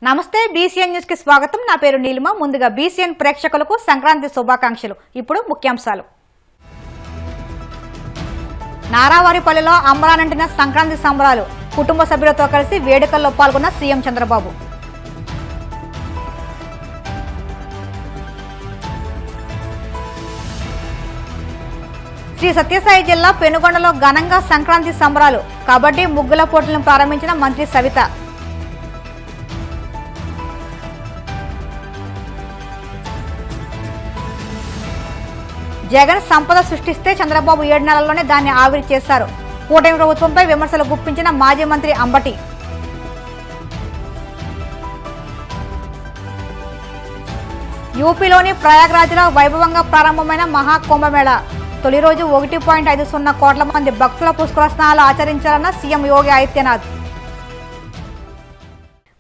నమస్తే BCN news కి స్వాగతం। నా పేరు నీలిమ। ముందుగా బీసీఎన్ ప్రేక్షకులకు సంక్రాంతి శుభాకాంక్షలు। ఇప్పుడు ముఖ్యాంశాలు। నారావారిపల్లిలో అంబరానంటిన సంక్రాంతి సంబరాలు। కుటుంబ సభ్యులతో కలిసి వేడుకల్లో పాల్గొన్న సీఎం చంద్రబాబు। శ్రీ సత్యసాయి జిల్లా పెనుగొండలో ఘనంగా సంక్రాంతి సంబరాలు। కబడ్డీ ముగ్గుల పోటీలను ప్రారంభించిన మంత్రి సవిత। జగన్ సంపద సృష్టిస్తే చంద్రబాబు 7 నెలల్లోనే దాన్ని ఆవిరి చేశారు। కూటమి ప్రభుత్వంపై విమర్శలు గుప్పించిన మాజీ మంత్రి అంబటి। యూపీలోని ప్రయాగ్రాజ్లో వైభవంగా ప్రారంభమైన మహాకుంభమేళా। తొలి రోజు 1.50 కోట్ల మంది భక్తుల పుష్కర స్నానాలు ఆచరించారన్న సీఎం యోగి ఆదిత్యనాథ్।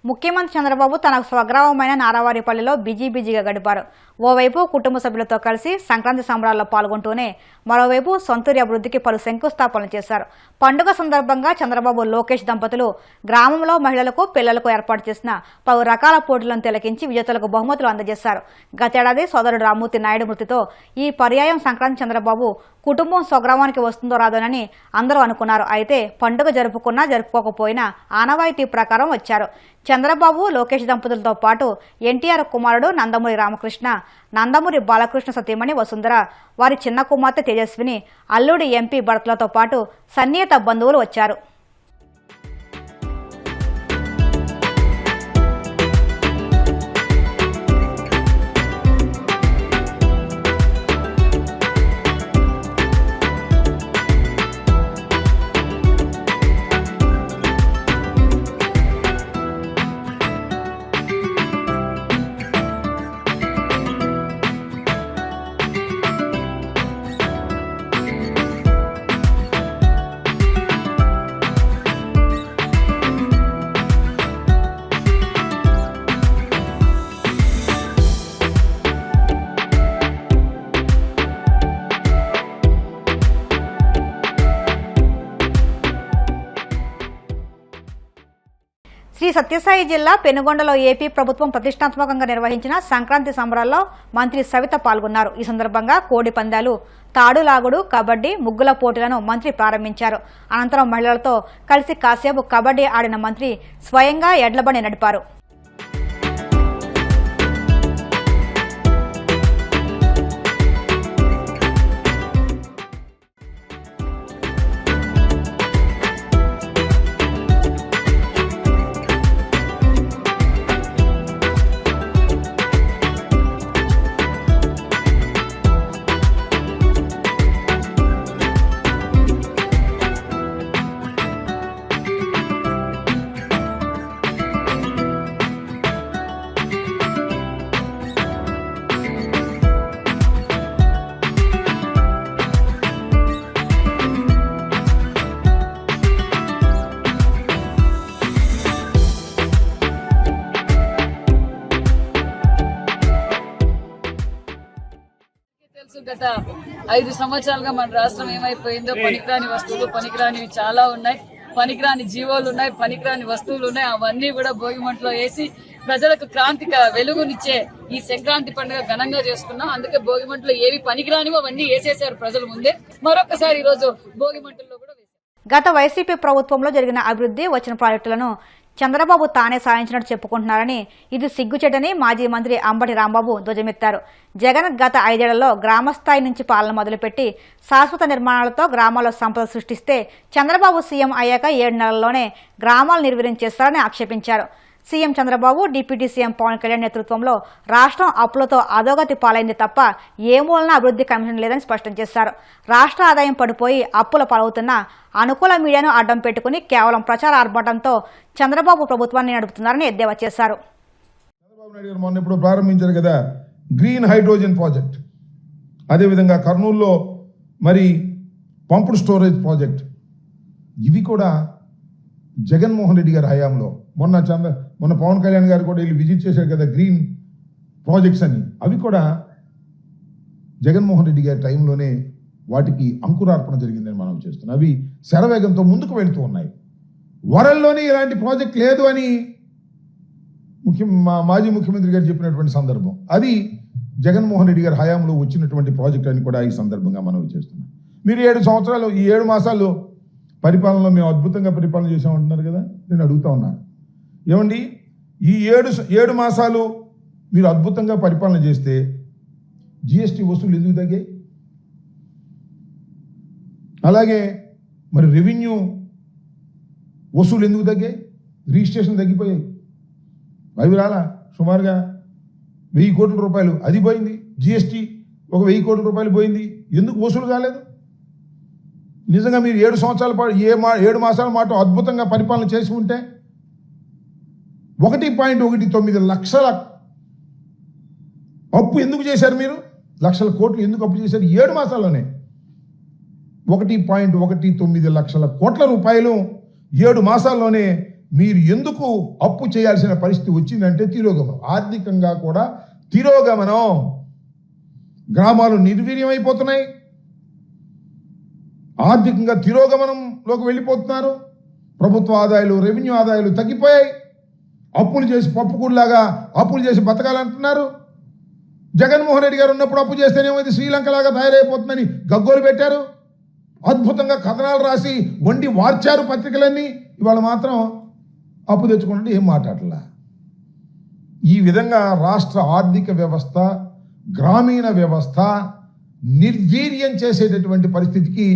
ముఖ్యమంత్రి చంద్రబాబు తన స్వగ్రామమైన నారావారిపల్లిలో బిజీగా గడిపారు। ఓవైపు కుటుంబ సభ్యులతో కలిసి సంక్రాంతి సంబరాల్లో పాల్గొంటూనే మరోవైపు సొంతూరి అభివృద్ధికి పలు శంకుస్థాపనలు చేశారు। పండుగ సందర్భంగా చంద్రబాబు లోకేష్ దంపతులు గ్రామంలో మహిళలకు పిల్లలకు ఏర్పాటు చేసిన పలు రకాల పోటీలను తిలకించి విజేతలకు బహుమతులు అందజేశారు। గతేడాది సోదరుడు రామ్మూర్తి నాయుడు మృతితో ఈ పర్యాయం సంక్రాంతి చంద్రబాబు కుటుంబం స్వగ్రామానికి వస్తుందో రాదోనని అందరూ అనుకున్నారు। అయితే పండుగ జరుపుకున్నా జరుపుకోకపోయినా ఆనవాయితీ ప్రకారం వచ్చారు। చంద్రబాబు లోకేష్ దంపతులతో పాటు ఎన్టీఆర్ కుమారుడు నందమూరి రామకృష్ణ, నందమూరి బాలకృష్ణ సతీమణి వసుంధర, వారి చిన్న కుమార్తె తేజస్విని, అల్లుడి ఎంపీ భరత్లతో పాటు సన్నిహిత బంధువులు వచ్చారు। శ్రీ సత్యసాయి జిల్లా పెనుగొండలో ఏపీ ప్రభుత్వం ప్రతిష్టాత్మకంగా నిర్వహించిన సంక్రాంతి సంబరాల్లో మంత్రి సవిత పాల్గొన్నారు। ఈ సందర్భంగా కోడి పందాలు, తాడులాగుడు, కబడ్డీ ముగ్గుల పోటీలను మంత్రి ప్రారంభించారు। అనంతరం మహిళలతో కలిసి కాసేపు కబడ్డీ ఆడిన మంత్రి స్వయంగా ఎడ్లబండి నడిపారు। గత 5 సంవత్సరాలుగా మన రాష్ట్రం ఏమైపోయిందో, పనికిరాని వస్తువులు పనికిరానివి చాలా ఉన్నాయి, పనికిరాని జీవోలు ఉన్నాయి, పనికిరాని వస్తువులు ఉన్నాయి। అవన్నీ కూడా భోగిమంటలో వేసి ప్రజలకు క్రాంతిక వెలుగునిచ్చే ఈ సంక్రాంతి పండుగ ఘనంగా చేసుకున్నాం। అందుకే భోగిమంటలో ఏవి పనికిరానివో అవన్నీ వేసేసారు ప్రజల ముందే। మరొకసారి ఈ రోజు భోగిమంటల్లో కూడా వేశారు। గత వైసీపీ ప్రభుత్వంలో జరిగిన అభివృద్ధి వచ్చిన ప్రాజెక్టులను చంద్రబాబు తానే సాధించినట్టు చెప్పుకుంటున్నారని, ఇది సిగ్గుచేటని మాజీ మంత్రి అంబటి రాంబాబు ధ్వజమెత్తారు। జగన్ గత 5 ఏళ్లలో గ్రామస్థాయి నుంచి పాలన మొదలుపెట్టి శాశ్వత నిర్మాణాలతో గ్రామాల్లో సంపద సృష్టిస్తే చంద్రబాబు సీఎం అయ్యాక 7 నెలల్లోనే గ్రామాలు నిర్వీర్యం చేస్తారని ఆక్షేపించారు। CM Chandrababu, deputy CM Pawan Kalyan నేతృత్వంలో రాష్ట్రం అప్పులతో అధోగతి పాలైంది తప్ప ఏ మూలన అభివృద్ధి కమిషన్ లేదని స్పష్టం చేశారు। రాష్ట్ర ఆదాయం పడిపోయి అప్పుల పాలవుతున్న అనుకూల మీడియాను అడ్డం పెట్టుకుని కేవలం ప్రచార ఆర్భాటంతో చంద్రబాబు ప్రభుత్వాన్ని నడుపుతున్నారని ఎద్దేవా చేశారు। చంద్రబాబు నాయుడు గారు మొన్న ఇప్పుడు ప్రారంభించారు కదా గ్రీన్ హైడ్రోజన్ ప్రాజెక్ట్, అదేవిధంగా కర్నూలులో మరి పంప్డ్ స్టోరేజ్ ప్రాజెక్ట్, ఇవి కూడా జగన్మోహన్ రెడ్డి గారి హయాంలో మొన్న పవన్ కళ్యాణ్ గారు కూడా వీళ్ళు విజిట్ చేశారు కదా గ్రీన్ ప్రాజెక్ట్స్ అని, అవి కూడా జగన్మోహన్ రెడ్డి గారి టైంలోనే వాటికి అంకురార్పణ జరిగిందని మనం చేస్తున్నాం. అవి శరవేగంతో ముందుకు వెళుతూ ఉన్నాయి. వరల్లోనే ఇలాంటి ప్రాజెక్ట్ లేదు అని మాజీ ముఖ్యమంత్రి గారు చెప్పినటువంటి సందర్భం, అది జగన్మోహన్ రెడ్డి గారి హయాంలో వచ్చినటువంటి ప్రాజెక్ట్ అని కూడా ఈ సందర్భంగా మనం చేస్తున్నాం. మీరు 7 సంవత్సరాలు, ఈ 7 మాసాలు పరిపాలనలో మేము అద్భుతంగా పరిపాలన చేసామంటున్నారు కదా, నేను అడుగుతా ఉన్నాను, ఏమండి ఈ 7 మాసాలు మీరు అద్భుతంగా పరిపాలన చేస్తే జిఎస్టీ వసూలు ఎందుకు తగ్గాయి? అలాగే మరి రెవెన్యూ వసూలు ఎందుకు తగ్గాయి? రిజిస్ట్రేషన్ తగ్గిపోయాయి, అవి రాలా, సుమారుగా 1000 కోట్ల రూపాయలు అది పోయింది. జిఎస్టీ ఒక 1000 కోట్ల రూపాయలు పోయింది, ఎందుకు వసూలు కాలేదు? నిజంగా మీరు 7 సంవత్సరాల పాటు 7 మాసాల పాటు అద్భుతంగా పరిపాలన చేసి ఉంటే 1.19 లక్షల అప్పు ఎందుకు చేశారు? మీరు లక్షల కోట్లు ఎందుకు అప్పు చేశారు? 7 మాసాల్లోనే 1.19 లక్షల కోట్ల రూపాయలు 7 మాసాల్లోనే మీరు ఎందుకు అప్పు చేయాల్సిన పరిస్థితి వచ్చిందంటే తిరోగమనం, ఆర్థికంగా కూడా తిరోగమనం, గ్రామాలు నిర్వీర్యమైపోతున్నాయి, ఆర్థికంగా తిరోగమనంలోకి వెళ్ళిపోతున్నారు, ప్రభుత్వ ఆదాయాలు, రెవెన్యూ ఆదాయాలు తగ్గిపోయాయి, అప్పులు చేసి పప్పుకూడలాగా అప్పులు చేసి బతకాలంటున్నారు. జగన్మోహన్ రెడ్డి గారు ఉన్నప్పుడు అప్పు చేస్తేనేమో శ్రీలంక లాగా తయారైపోతుందని గగ్గోలు పెట్టారు, అద్భుతంగా కథనాలు రాసి వండి వార్చారు పత్రికలన్నీ. ఇవాళ మాత్రం అప్పు తెచ్చుకుంటే ఏం మాట్లాడలా. ఈ విధంగా రాష్ట్ర ఆర్థిక వ్యవస్థ, గ్రామీణ వ్యవస్థ నిర్వీర్యం చేసేటటువంటి పరిస్థితికి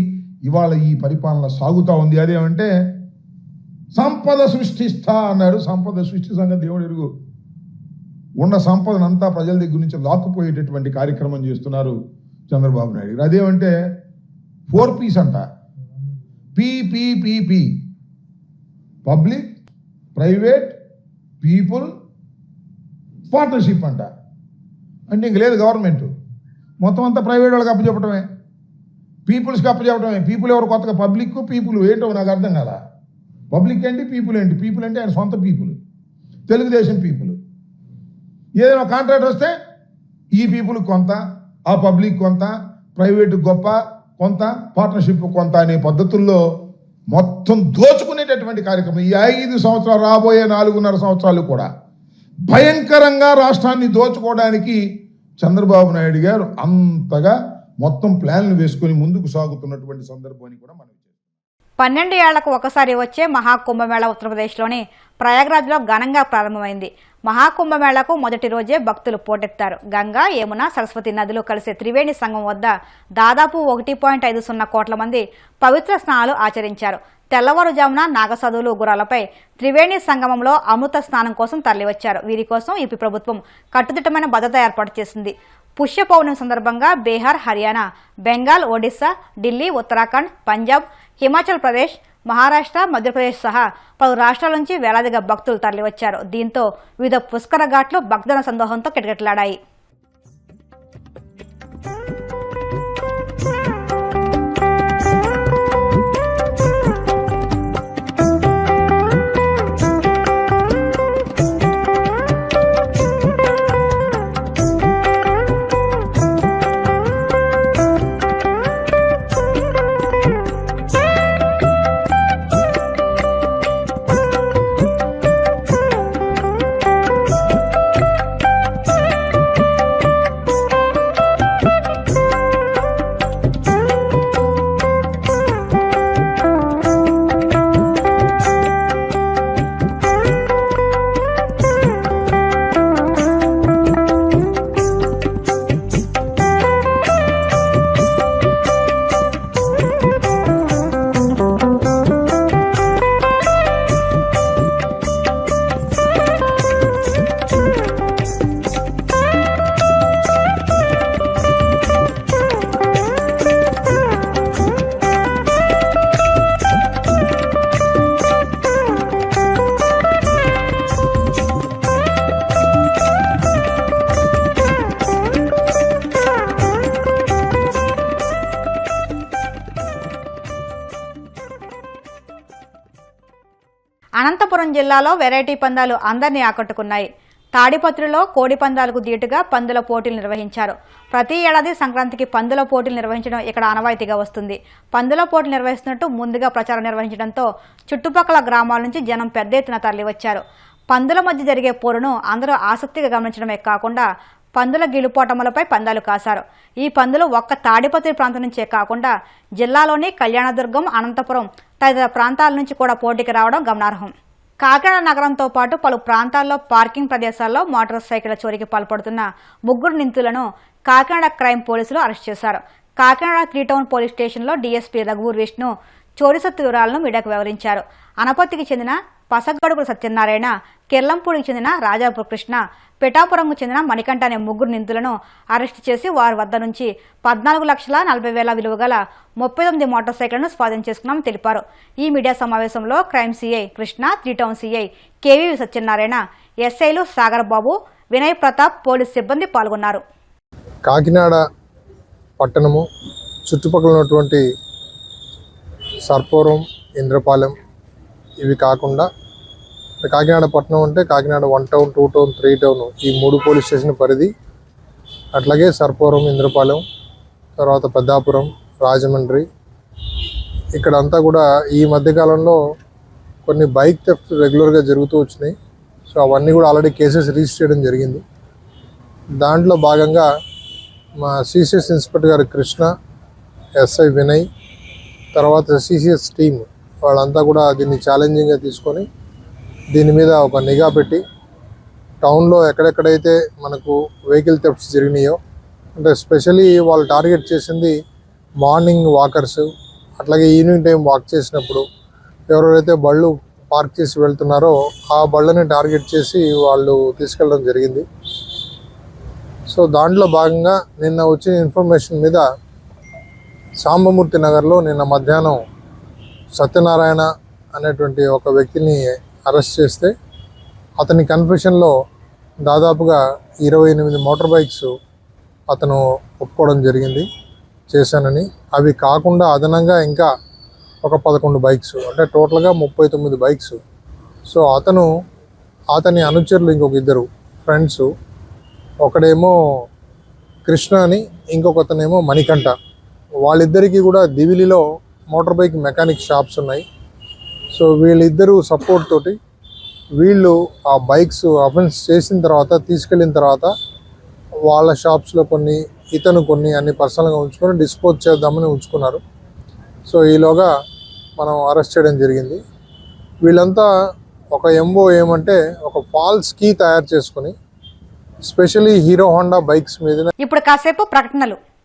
ఇవాళ ఈ పరిపాలన సాగుతూ ఉంది. అదేమంటే సంపద సృష్టిస్తా అన్నాడు. సంపద సృష్టి సంగతి దేవుడు ఎరుగు. ఉన్న సంపదనంతా ప్రజల దగ్గర నుంచి లాక్కుపోయేటటువంటి కార్యక్రమం చేస్తున్నారు చంద్రబాబు నాయుడు గారు. అదేమంటే 4Ps అంట, PPPP, public, private, people, partnership అంట. అంటే ఇంక లేదు గవర్నమెంట్, మొత్తం అంతా ప్రైవేట్ వాళ్ళకి అప్పచెప్పటమే, పీపుల్స్కి అప్పచెప్పటమే. పీపుల్ ఎవరు కొత్తగా? పబ్లిక్, పీపుల్ ఏంటో నాకు అర్థం కాదా. పబ్లిక్ ఏంటి, పీపుల్ ఏంటి? పీపుల్ అంటే ఆయన సొంత పీపుల్, తెలుగుదేశం పీపుల్. ఏదైనా కాంట్రాక్ట్ వస్తే ఈ పీపుల్ కొంత, ఆ పబ్లిక్ కొంత, ప్రైవేట్ గొప్ప కొంత, పార్ట్నర్షిప్ కొంత అనే పద్ధతుల్లో మొత్తం దోచుకునేటటువంటి కార్యక్రమం. ఈ 5 సంవత్సరాలు, రాబోయే 4.5 సంవత్సరాలు కూడా భయంకరంగా రాష్ట్రాన్ని దోచుకోవడానికి చంద్రబాబు నాయుడు గారు అంతగా మొత్తం ప్లాన్లు వేసుకొని ముందుకు సాగుతున్నటువంటి సందర్భాన్ని కూడా మనం 12 ఏళ్లకు ఒకసారి వచ్చే మహాకుంభమేళా ఉత్తరప్రదేశ్లోని ప్రయాగ్రాజ్లో ఘనంగా ప్రారంభమైంది. మహాకుంభమేళాకు మొదటి రోజే భక్తులు పోటెత్తారు. గంగా, యమున, సరస్వతి నదులు కలిసే త్రివేణి సంగమం వద్ద దాదాపు 1.50 కోట్ల మంది పవిత్ర స్నానాలు ఆచరించారు. తెల్లవారుజామున నాగసాధువులు గుర్రాలపై త్రివేణి సంగమంలో అమృత స్నానం కోసం తరలివచ్చారు. వీరి కోసం ఏపీ ప్రభుత్వం కట్టుదిట్టమైన భద్రత ఏర్పాటు చేసింది. పుష్య పౌర్ణమి సందర్భంగా బీహార్, హర్యానా, బెంగాల్, ఒడిశా, ఢిల్లీ, ఉత్తరాఖండ్, పంజాబ్, హిమాచల్ ప్రదేశ్, మహారాష్ట్ర, మధ్యప్రదేశ్ సహా పలు రాష్ట్రాల నుంచి వేలాదిగా భక్తులు తరలివచ్చారు. దీంతో వివిధ పుష్కర ఘాట్లు భక్తుల సందోహంతో కిటకిటలాడాయి. అనంతపురం జిల్లాలో వెరైటీ పందాలు అందరినీ ఆకట్టుకున్నాయి. తాడిపత్రిలో కోడి పందాలకు దీటుగా పందుల పోటీలు నిర్వహించారు. ప్రతి ఏడాది సంక్రాంతికి పందుల పోటీలు నిర్వహించడం ఇక్కడ ఆనవాయితీగా వస్తుంది. పందుల పోటీలు నిర్వహిస్తున్నట్టు ముందుగా ప్రచారం నిర్వహించడంతో చుట్టుపక్కల గ్రామాల నుంచి జనం పెద్ద ఎత్తున తరలివచ్చారు. పందుల మధ్య జరిగే పోరును అందరూ ఆసక్తిగా గమనించడమే కాకుండా పందుల గెలుపోటములపై పందాలు కాశారు. ఈ పందులు ఒక్క తాడిపత్రి ప్రాంతం నుంచే కాకుండా జిల్లాలోని కళ్యాణదుర్గం, అనంతపురం తదితర ప్రాంతాల నుంచి కూడా పోటీకి రావడం గమనార్హం. కాకినాడ నగరంతో పాటు పలు ప్రాంతాల్లో పార్కింగ్ ప్రదేశాల్లో మోటార్ సైకిళ్ల చోరీకి పాల్పడుతున్న 3 నిందితులను కాకినాడ క్రైమ్ పోలీసులు అరెస్ట్ చేశారు. కాకినాడ 3 టౌన్ పోలీస్ స్టేషన్లో డీఎస్పీ రఘువూర్ విష్ణు చోరీ సొత్తు వివరాలను మీడియాకు వివరించారు. అనపత్తికి చెందిన పసగడుగుల సత్యనారాయణ, కిర్లంపూడికి చెందిన రాజాపూర్ కృష్ణ, పిఠాపురంకు చెందిన మణికంఠ అనే 3 నిందితులను అరెస్టు చేసి వారి వద్ద నుంచి 14,40,000 విలువ గల 39 మోటార్ సైకిళ్లను స్వాధీనం చేసుకున్నామని తెలిపారు. ఈ మీడియా సమావేశంలో crime CI Krishna, 3 town CI KV Satyanarayana, ఎస్ఐలు సాగర్ బాబు, వినయ్ ప్రతాప్, పోలీస్ సిబ్బంది పాల్గొన్నారు. కాకినాడ పట్టణము చుట్టుపక్కల ఉన్నటువంటి సర్పవరం, ఇంద్రపాలెం ఇవి కాకుండా కాకినాడ పట్టణం అంటే కాకినాడ 1 టౌన్, 2 టౌన్, 3 టౌన్ ఈ 3 పోలీస్ స్టేషన్ పరిధి, అట్లాగే సర్పవరం, ఇంద్రపాలెం, తర్వాత పెద్దాపురం, రాజమండ్రి ఇక్కడంతా కూడా ఈ మధ్యకాలంలో కొన్ని బైక్ థెఫ్ట్ రెగ్యులర్గా జరుగుతూ వచ్చినాయి. సో అవన్నీ కూడా ఆల్రెడీ కేసెస్ రిజిస్టర్ చేయడం జరిగింది. దాంట్లో భాగంగా మా సిసిఎస్ ఇన్స్పెక్టర్ గారు కృష్ణ, ఎస్ఐ వినయ్, తర్వాత సిసిఎస్ టీమ్ వాళ్ళంతా కూడా దీన్ని ఛాలెంజింగ్గా తీసుకొని దీని మీద ఒక నిఘా పెట్టి టౌన్లో ఎక్కడెక్కడైతే మనకు వెహికల్ థెఫ్ట్స్ జరిగినాయో, అంటే స్పెషలీ వాళ్ళు టార్గెట్ చేసింది మార్నింగ్ వాకర్స్, అట్లాగే ఈవినింగ్ టైం వాక్ చేసినప్పుడు ఎవరెవరైతే బళ్ళు పార్క్ చేసి వెళ్తున్నారో ఆ బళ్ళని టార్గెట్ చేసి వాళ్ళు తీసుకెళ్ళడం జరిగింది. సో దాంట్లో భాగంగా నిన్న వచ్చిన ఇన్ఫర్మేషన్ మీద సాంబమూర్తి నగర్లో నిన్న మధ్యాహ్నం సత్యనారాయణ అనేటువంటి ఒక వ్యక్తిని అరెస్ట్ చేస్తే అతని కన్ఫెషన్లో దాదాపుగా 28 మోటార్ బైక్స్ అతను ఒప్పుకోవడం జరిగింది చేశానని. అవి కాకుండా అదనంగా ఇంకా ఒక 11 బైక్స్, అంటే టోటల్గా 39 బైక్స్. సో అతని అనుచరులు ఇంకొక 2 ఫ్రెండ్స్, ఒకడేమో కృష్ణ అని, ఇంకొకతనేమో మణికంఠ, వాళ్ళిద్దరికీ కూడా దివిలిలో మోటార్ బైక్ మెకానిక్ షాప్స్ ఉన్నాయి. సో వీళ్ళిద్దరూ సపోర్ట్ తోటి వీళ్ళు ఆ బైక్స్ అఫెన్స్ చేసిన తర్వాత తీసుకెళ్ళిన తర్వాత వాళ్ళ షాప్స్లో కొన్ని, ఇతను కొన్ని అన్ని పర్సనల్గా ఉంచుకొని డిస్పోజ్ చేద్దామని ఉంచుకున్నారు. సో ఈలోగా మనం అరెస్ట్ చేయడం జరిగింది. వీళ్ళంతా ఒక ఎంఓ ఏమంటే ఒక ఫాల్స్ కీ తయారు చేసుకొని స్పెషల్లీ హీరో హోండా బైక్స్ మీద. ఇప్పుడు కాసేపు ప్రకటనలు.